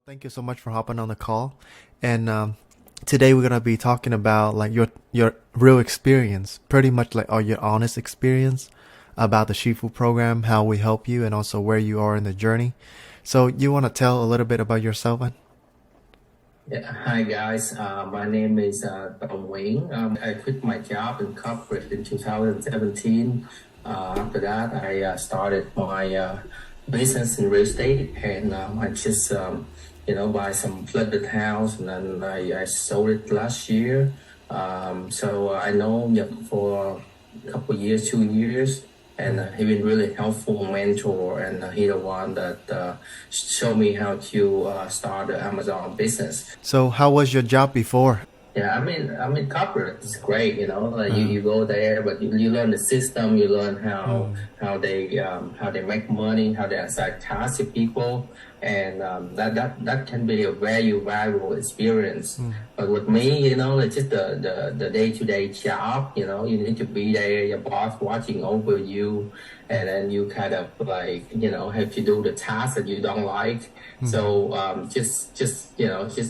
Thank you so much for hopping on the call. And today we're gonna be talking about like your real experience, pretty much like or your honest experience about the Shifu program, how we help you, and also where you are in the journey. So you want to tell a little bit about yourself, man? Yeah, hi guys. My name is Tom Wing. I quit my job in corporate in 2017. After that, I started my business in real estate, and I just buy some flooded house, and then I sold it last year. So I know him for a couple years, 2 years, and he been really helpful mentor, and he the one that showed me how to start the Amazon business. So how was your job before? Yeah, I mean, corporate is great. Like you Uh, go there, but you learn the system. You learn mm, how they make money, how they assign tasks to people, and that can be a very valuable experience. mm, But with me, it's just the day-to-day job. You need to be there, your boss watching over you, and then you kind of like have to do the tasks that you don't like. mm, So just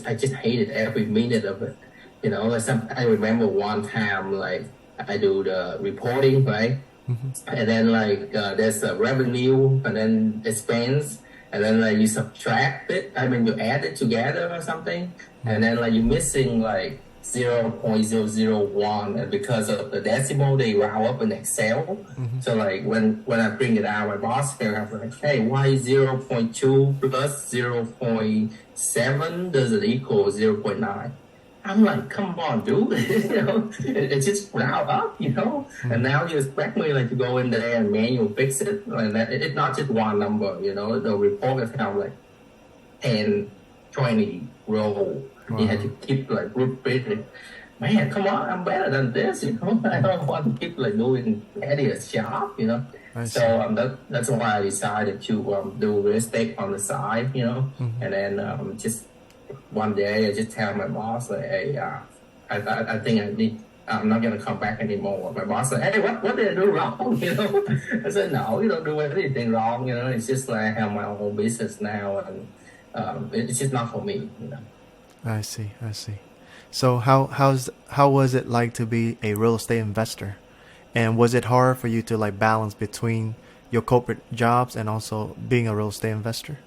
I just hated every minute of it. Like I remember one time, like I do the reporting, right? mm, And then like there's a revenue and then expense, and then like you subtract it. I mean, you add it together or something, and then like you're missing like 0.001, and because of the decimal, they round up in Excel. mm, So like when I bring it out, my boss here, I'm like, hey, why 0.2 plus 0.7 doesn't equal 0.9? I'm like, come on, dude. It's just round up. And mm, now you expect me like to go in there and manual fix it. Like that, it's not just one number. The report is kind of like 10, 20 row. You have wow, to keep like repeating. Man, come on, I'm better than this. I don't want to keep like doing tedious job. I So see. that's why I decided to do real estate on the side. Mm, And then just one day I just tell my boss like, hey, I think I'm not gonna come back anymore. My boss said, hey, what did I do wrong? I said, no, you don't do anything wrong. It's just like I have my own business now, and it's just not for me. I see. I see. So how was it like to be a real estate investor? And was it hard for you to like balance between your corporate jobs and also being a real estate investor?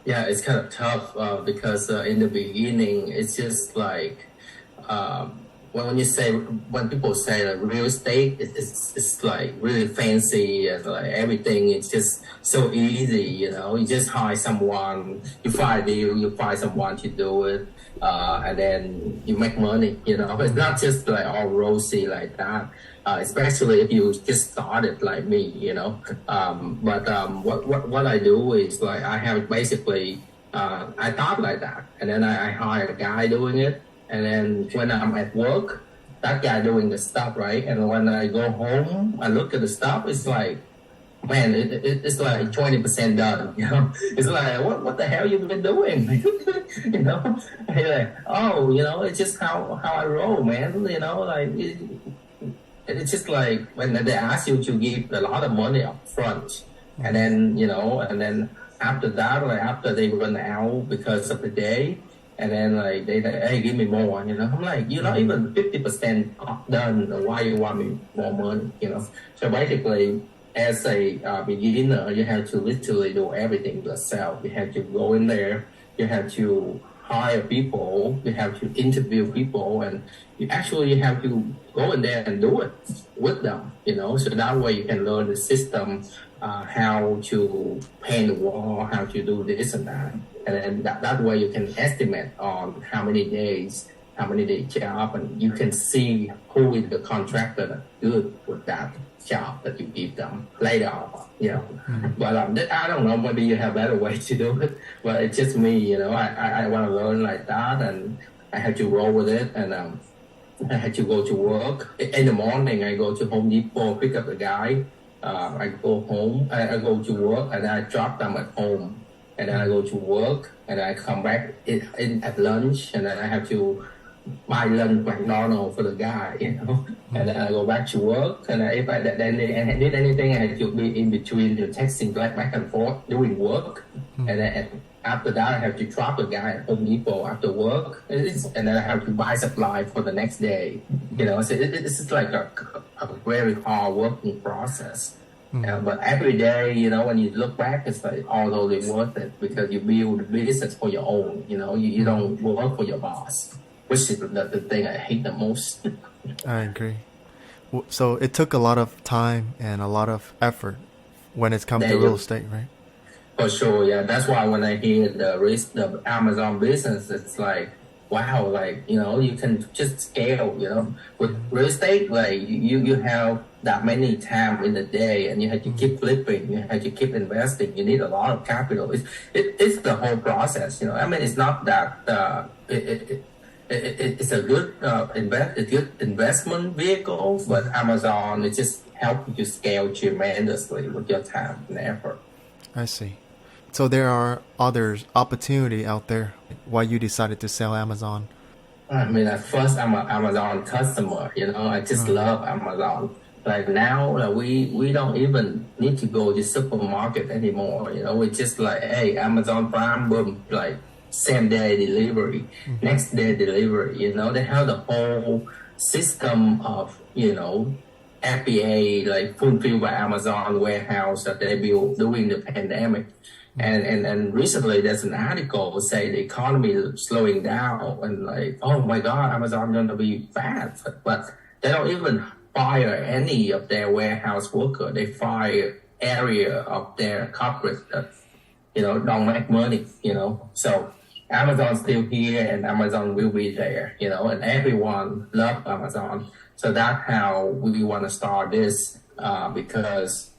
Yeah, it's kind of tough because in the beginning, it's just like when people say like real estate, it's like really fancy and like everything. It's just so easy. You just hire someone, you find a deal, you find someone to do it, and then you make money. It's Mm, not just like all rosy like that. Especially if you just started like me. But what I do is like I have basically I thought like that, and then I hire a guy doing it, and then when I'm at work, that guy doing the stuff, right? And when I go home, I look at the stuff. It's like, man, it's like 20% done. It's like what the hell you been doing? And you're like, oh, it's just how I roll, man. Like. It's just like when they ask you to give a lot of money up front, and mm, then after that, like after they run out because of the day, and then like they like, hey, give me more. I'm like, you're not mm, even 50% done. Why you want me more money? So basically, as a beginner, you have to literally do everything yourself. You have to go in there. You have to hire people. You have to interview people, and you have to go in there and do it with them. So that way you can learn the system, how to paint the wall, how to do this and that. And then that way you can estimate on how many day job, and you can see who is the contractor that's good with that job that you give them later on. mm. But I don't know, maybe you have better way to do it, but it's just me. I want to learn like that, and I have to roll with it, and I had to go to work. In the morning, I go to Home Depot, pick up the guy. I go home, I go to work, and I drop them at home. And then I Mm, go to work, and I come back at lunch, and then I have to buy lunch McDonald's for the guy, and then I go back to work. And if I then I did anything, I had to be in between the texting back and forth doing work, and then after that I have to drop the guy at Home Depot after work, and then I have to buy supply for the next day. So it's like a very hard working process. But every day, when you look back, it's like all totally worth it because you build a business for your own. You don't work for your boss, which is the thing I hate the most. I agree. So it took a lot of time and a lot of effort when it's come to real estate, right? For sure, yeah. That's why when I hear the Amazon business, it's like, wow, like, you can just scale, with real estate, like you have that many time in the day and you have to keep flipping, you have to keep investing, you need a lot of capital. It's the whole process, I mean, it's not that, it's a good investment vehicle, but Amazon, it just helps you to scale tremendously with your time and effort. I see. So there are others opportunity out there. Why you decided to sell Amazon? I mean, at first I'm an Amazon customer. I just love Amazon. Like now, like we don't even need to go to supermarket anymore. We just like, hey, Amazon Prime, boom, like same day delivery, next day delivery. They have the whole system of FBA, like fulfilled by Amazon warehouse that they built during the pandemic. And recently there's an article say the economy is slowing down and like, oh my God, Amazon gonna be bad. But they don't even fire any of their warehouse worker. They fire area of their corporate that, don't make money, So Amazon's still here and Amazon will be there, and everyone loves Amazon. So that's how we want to start this because,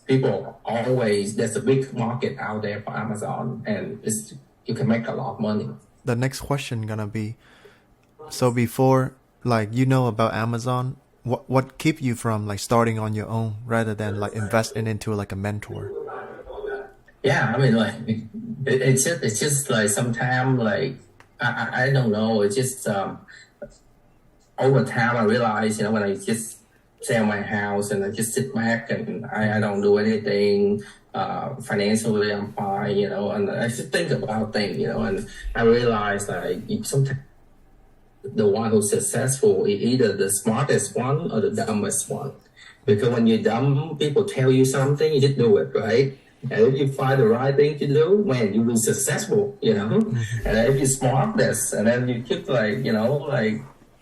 people always, there's a big market out there for Amazon and you can make a lot of money. The next question gonna be, so before, like, about Amazon, what keep you from like starting on your own rather than like investing into like a mentor? Yeah, I mean, like, it's just like sometimes, like, I don't know, it's just, over time I realized, when I just sell my house and I just sit back and I don't do anything, financially I'm fine, and I just think about things, and I realized like sometimes the one who's successful is either the smartest one or the dumbest one. Because when you're dumb, people tell you something, you just do it, right? And if you find the right thing to do, man, you will be successful, And if you're smartest and then you keep like, like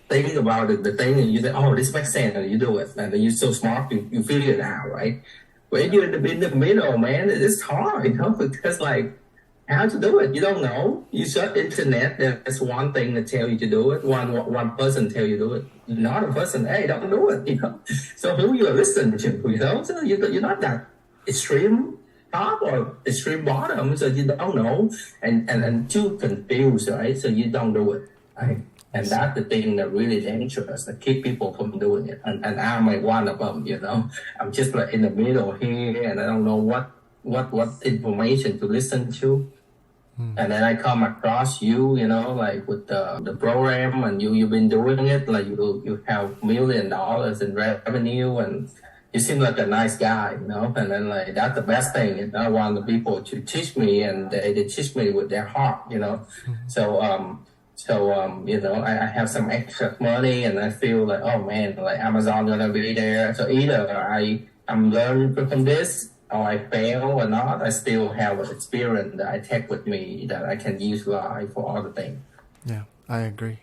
thinking about the thing and you say, oh, this makes sense, and you do it. And then you're so smart, you figure it out, right? But if you're in the middle, man, it's hard, because like, how to do it? You don't know. You search internet. There's one thing that tell you to do it. One person tell you to do it. Another person, hey, don't do it. So who you listen to? So you're not that extreme top or extreme bottom. So you don't know, and too confused, right? So you don't do it, right? And that's the thing that really dangerous that keep people from doing it. And I'm like one of them. I'm just like in the middle here, and I don't know what information to listen to. And then I come across you, like with the program, and you've been doing it, like you have $1 million in revenue, and you seem like a nice guy, and then like that's the best thing. I want the people to teach me, and they teach me with their heart, So I have some extra money, and I feel like, oh man, like Amazon gonna be there. So either I'm learning from this, or I fail or not, I still have an experience that I take with me that I can utilize for other things. Yeah, I agree.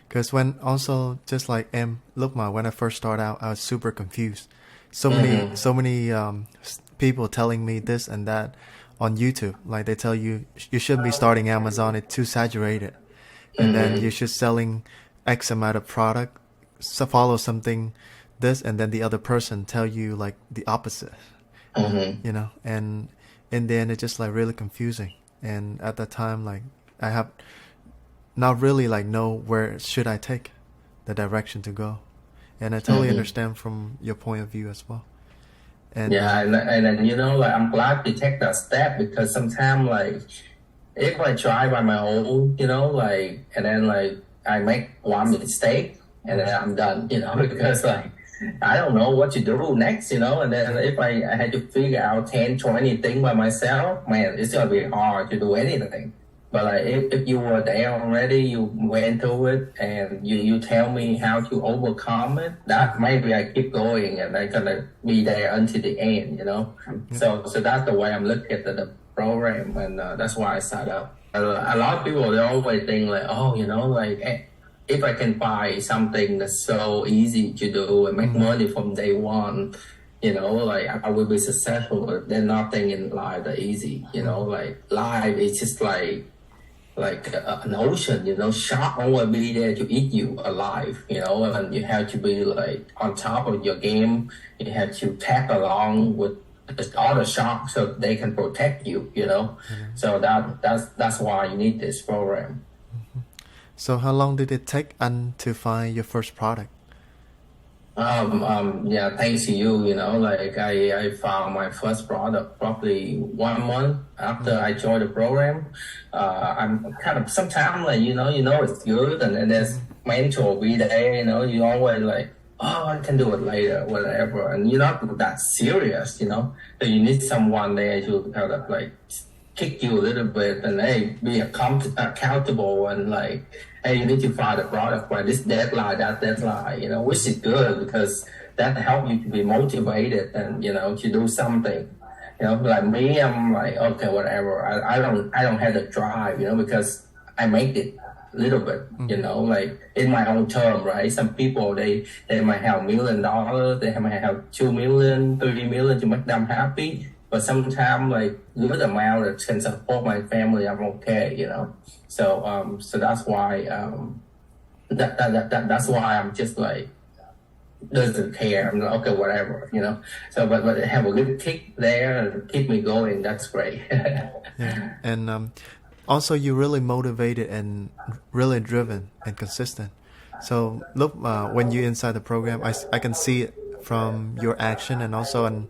Because when also just like Lukma, when I first started out, I was super confused. So many people telling me this and that on YouTube. Like they tell you should be starting Amazon. It's too saturated, and then you should selling X amount of product. So follow something, this, and then the other person tell you like the opposite. And in the end, it's just like really confusing. And at that time, like I have not really like know where should I take the direction to go. And I totally understand from your point of view as well. And yeah, and then like I'm glad to take that step because sometimes like if I try by my own, like, and then like I make one mistake and then I'm done, because like I don't know what to do next, and then if I had to figure out 10, 20 things by myself, man, it's gonna be hard to do anything. But like if you were there already, you went through it and you tell me how to overcome it, that Mm-hmm. maybe I keep going and I'm gonna be there until the end. Yep. So that's the way I'm looking at the program, and that's why I signed up. A lot of people they always think like, oh, like if I can buy something that's so easy to do and make Mm-hmm. money from day one, like I will be successful. But then nothing in life that easy. Mm-hmm. Like life is just like an ocean. Shark always be there to eat you alive. And you have to be like on top of your game. You have to tag along with all the sharks so they can protect you. So that's why you need this program. So how long did it take to find your first product? Yeah, thanks to you, like I found my first product probably 1 month after Mm-hmm. I joined the program. I'm kind of sometimes like, it's good and then there's Mm-hmm. mentor be there, you always like, oh, I can do it later, whatever. And you're not that serious, So you need someone there to kind of like kick you a little bit and hey, be accountable and like, hey, you need to find the product by this deadline, that deadline, which is good because that helps you to be motivated and to do something. Like me, I'm like, okay, whatever. I don't have the drive, because I make it a little bit, Mm-hmm. like in my own term, right? Some people they might have $1 million, they might have 2 million, 3 million to make them happy. But sometimes like good amount that can support my family, I'm okay. So that's why that's why I'm just like doesn't care. I'm like, okay, whatever. So but have a good kick there and keep me going. That's great. Yeah, and also you're really motivated and really driven and consistent. So look, when you're inside the program, I can see it from your action and also in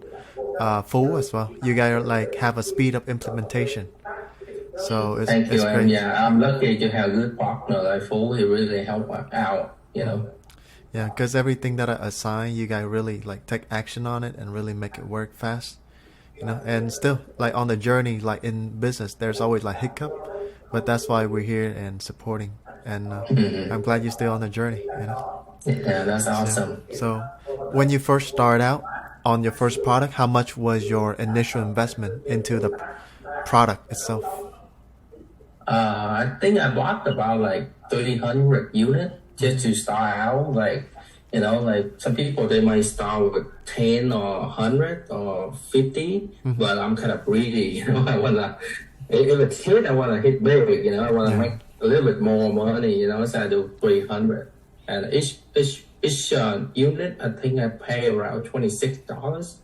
full as well. You guys like have a speed up implementation, so Thank it's you, and great. yeah, I'm lucky to have good partner like Phú. He really help out. Hmm. Yeah, because everything that I assign, you guys really like take action on it and really make it work fast. And still like on the journey, like in business, there's always like hiccup, but that's why we're here and supporting. And I'm glad you're still on the journey. Yeah, that's Yeah. awesome. So when you first start out on your first product, how much was your initial investment into the product itself? I think I bought about like 300 units just Mm-hmm. to start out. Like some people they might start with 10 or 100 or 50, Mm-hmm. but I'm kind of greedy. I wanna if it's hit, I wanna hit big. I wanna Yeah. make a little bit more money. So I do 300, and each unit I think I pay around $26.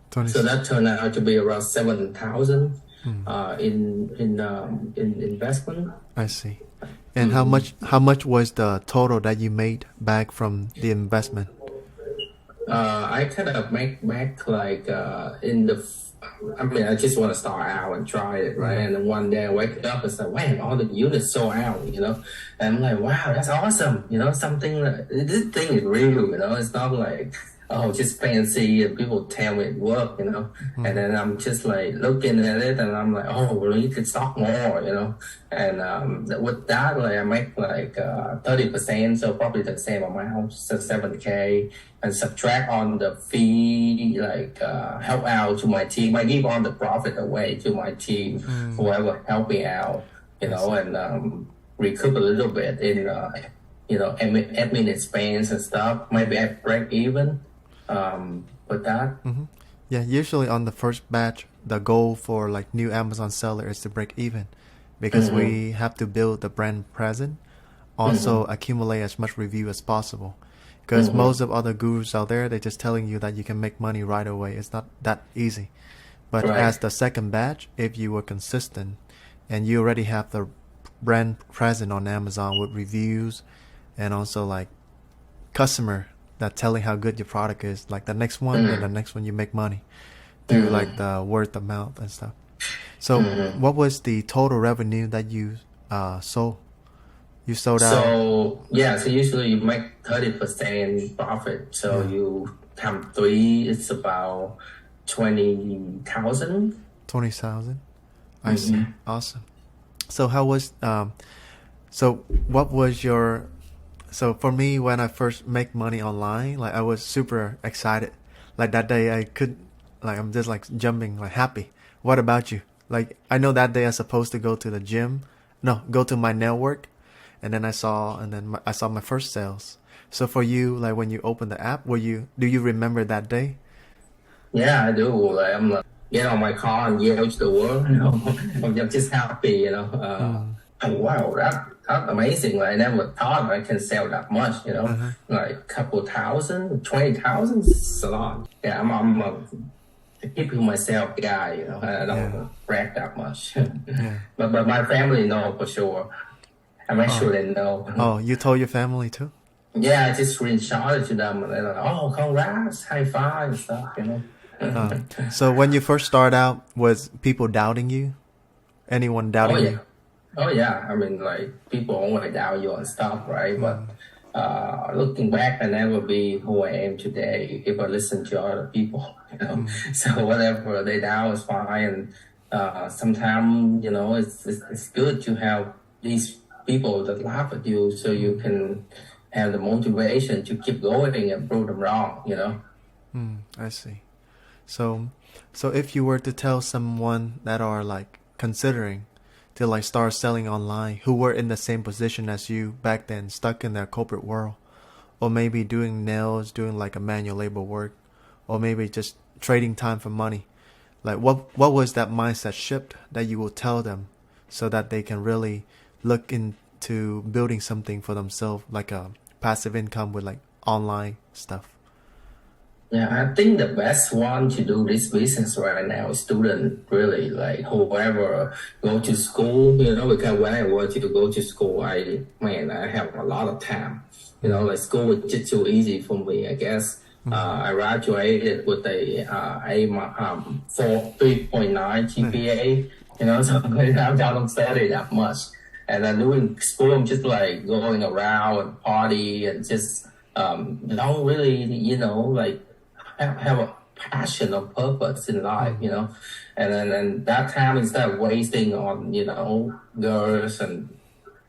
20. So that turned out to be around 7,000 Mm, in investment. I see. And how Mm. much how much was the total that you made back from the investment? I kind of make back like in the. I mean, I just want to start out and try it, right? Mm-hmm. And then one day I wake up and say, "Man, all the units sold out." And I'm like, "Wow, that's awesome!" Something like, this thing is real. It's not like just fancy and people tell me it work. And Mm-hmm. then I'm just like looking at it and I'm like, "Oh, well, you could stock more." And with that, like I make like 30%, so probably the same amount, so 7K, and subtract on the fee, like help out to my team. I give all the profit away to my team, Mm, whoever help me out, I see. and recoup a little bit in admin expense and stuff. Maybe I break even with that. Mm-hmm. Yeah, usually on the first batch, the goal for like new Amazon seller is to break even because Mm-hmm, we have to build the brand present, also mm-hmm, accumulate as much review as possible. Because mm-hmm. most of other gurus out there, they're just telling you that you can make money right away. It's not that easy. But Right. as the second batch, if you were consistent and you already have the brand present on Amazon with reviews and also like customer that telling how good your product is, like the next one, then the Mm-hmm, next one you make money through like mm-hmm. the word of mouth and stuff. So, Mhm. what was the total revenue that you sold? You sold out. So yeah, so usually you make 30% profit. So Yeah, you time three, it's about 20,000. 20,000. I see. Mm-hmm. Awesome. So how was so what was your so for me when I first make money online, like I was super excited. Like that day I could like I'm just like jumping like happy. What about you? Like I know that day I supposed to go to the gym, no, go to my network, and then I saw my first sales. So for you, like when you opened the app, were you do you remember that day? Yeah, I do. Like, I'm like, get on my car and yell to the world. I'm just happy. Mm. Oh, wow, that's amazing. Like, I never thought I can sell that much. Uh-huh. Like couple thousand, 20,000, it's a lot. Yeah, I'm a keeping myself guy. I Yeah. don't brag that much. Yeah. But my family know for sure. I make Oh. sure they know. Oh, you told your family too? Yeah, I just screenshot it to them, and they're like, "Oh, congrats, high five and stuff." So when you first start out, was people doubting you? Anyone Oh doubting you? yeah. Oh yeah, I mean, like people always doubt you and stuff, right? But Mm. looking back, I never be who I am today if I listen to other people. Mm. So whatever they doubt is fine. And sometimes, it's good to have these people that laugh at you, so you Mm. can have the motivation to keep going and prove them wrong. Mm. I see. So, so if you were to tell someone that are like considering to like start selling online, who were in the same position as you back then, stuck in their corporate world, or maybe doing nails, doing like a manual labor work, or maybe just trading time for money, like what was that mindset shift that you will tell them so that they can really look into building something for themselves, like a passive income with like online stuff? Yeah, I think the best one to do this business right now is student, really, like whoever go to school, because when I want to go to school, I have a lot of time. Mm. Like school is just too easy for me, I guess. Mm. I graduated with a 3.9 Yeah. GPA, so I don't study that much. And then doing school, I'm just like going around and party and just don't really, like have a passion or purpose in life, Mm. and that time instead of wasting on, girls and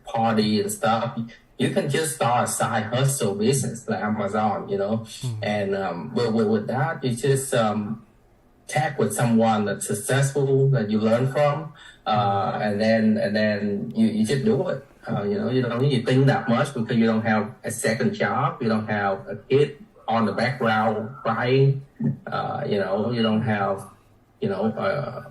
party and stuff, you can just start a side hustle business like Amazon, Mm. and with that, you just tag with someone that's successful that you learn from, Mm. and then you just do it. You don't need to think that much because you don't have a second job, you don't have a kid on the background crying, you don't have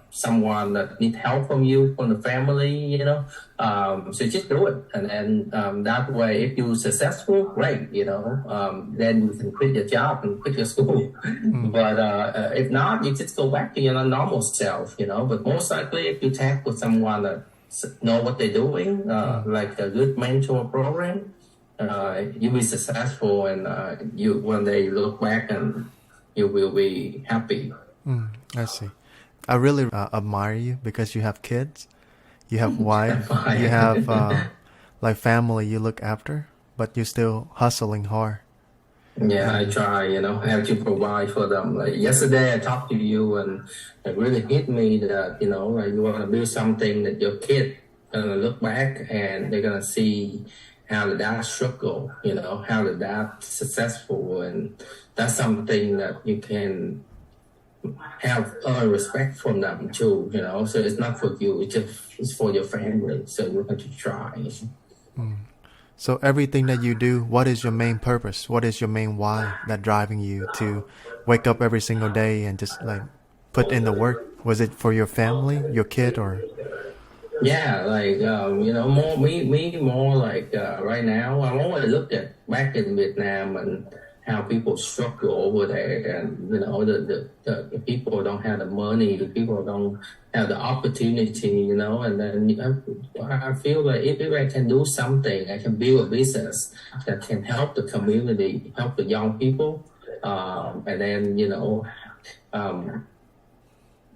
someone that need help from you from the family, so just do it, and then that way, if you're successful, great, then you can quit your job and quit your school. Mm. But if not, you just go back to your normal self, but most likely if you talk with someone that know what they're doing, Mm. like a good mentor program, you'll be successful, and you one day you look back and you will be happy. Mm. I see. I really admire you because you have kids, you have wife, you have Fine. like family you look after, but you're still hustling hard. Yeah, I And try, I have to provide for them. Like yesterday, I talked to you, and it really hit me that, like you want to build something that your kid gonna look back and they're gonna see how the dad struggle, how the dad successful, and that's something that you can have respect from them too, So it's not for you; it's for your family. So you have to try. mm. So everything that you do, what is your main purpose? What is your main why that driving you to wake up every single day and just like put in the work? Was it for your family, your kid, or? Yeah, like more me more like right now. I always look at back in Vietnam and how people struggle over there, and the people don't have the money, the people don't have the opportunity, and then I feel like if I can do something, I can build a business that can help the community, help the young people, and then um,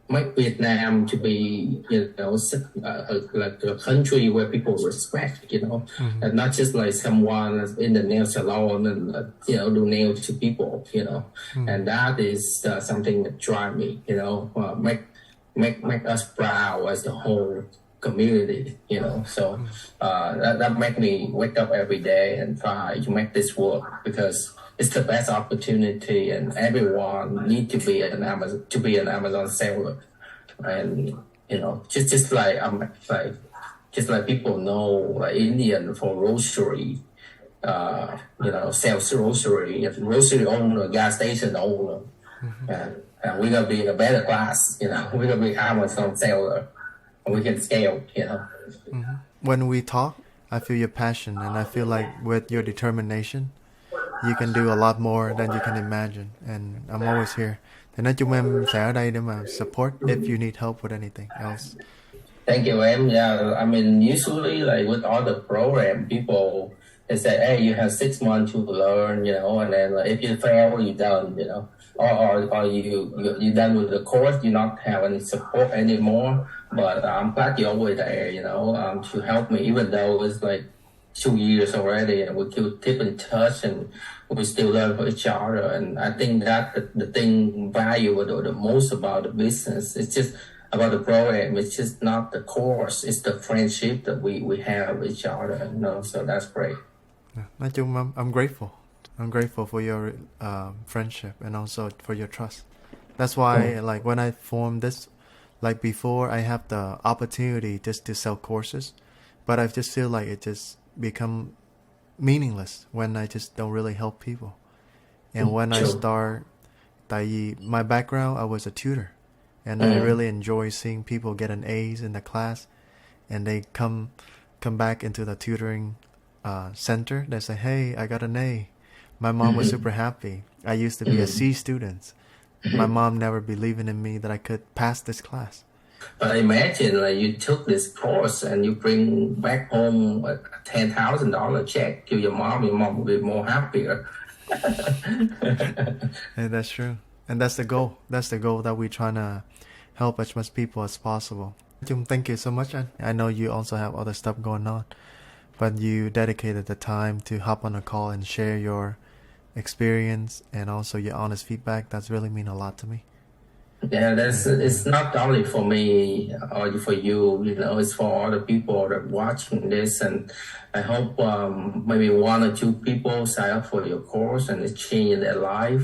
make Vietnam to be, like a country where people respect, and not just like someone in the nail salon and, do nails to people, and that is something that drive me, make us proud as the whole community, so that make me wake up every day and try to make this work because it's the best opportunity and everyone need to be an Amazon seller. And just like I'm like just like people know like Indian for grocery, sells grocery owner, gas station owner, and we're gonna be in a better class, we're gonna be Amazon seller and we can scale, When we talk, I feel your passion, and I feel like with your determination, you can do a lot more than you can imagine. And I'm always here. Thì nói chung em sẽ ở đây để mà support if you need help with anything else. Thank you, em. Yeah, I mean, usually, like with all the program, people they say, "Hey, you have 6 months to learn," and then like, if you fail, you're done, or you done with the course, you not have any support anymore. But I'm glad you're always there, to help me, even though it's like 2 years already, and we still keep in touch and we still learn from each other. And I think that the thing valuable the most about the business, it's just about the program. It's just not the course. It's the friendship that we have with each other. So that's great. Nói chung I'm grateful. I'm grateful for your friendship and also for your trust. That's why like when I formed this, like before I have the opportunity just to sell courses, but I just feel like it just become meaningless when I just don't really help people. And when I start, my background, I was a tutor, and I really enjoy seeing people get an A's in the class, and they come back into the tutoring center. They say, "Hey, I got an A." My mom was super happy. I used to be a C student. My mom never believed in me that I could pass this class. But imagine like you took this course and you bring back home a $10,000 check to your mom. Your mom will be more happier. And that's true. And that's the goal. That's the goal that we're trying to help as much people as possible. Thank you so much, Anh. I know you also have other stuff going on, but you dedicated the time to hop on a call and share your experience and also your honest feedback. That's really mean a lot to me. Yeah, it's not only for me or for you, it's for all the people that are watching this. And I hope maybe 1 or 2 people sign up for your course and it's changing their life,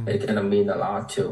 It's gonna mean a lot too.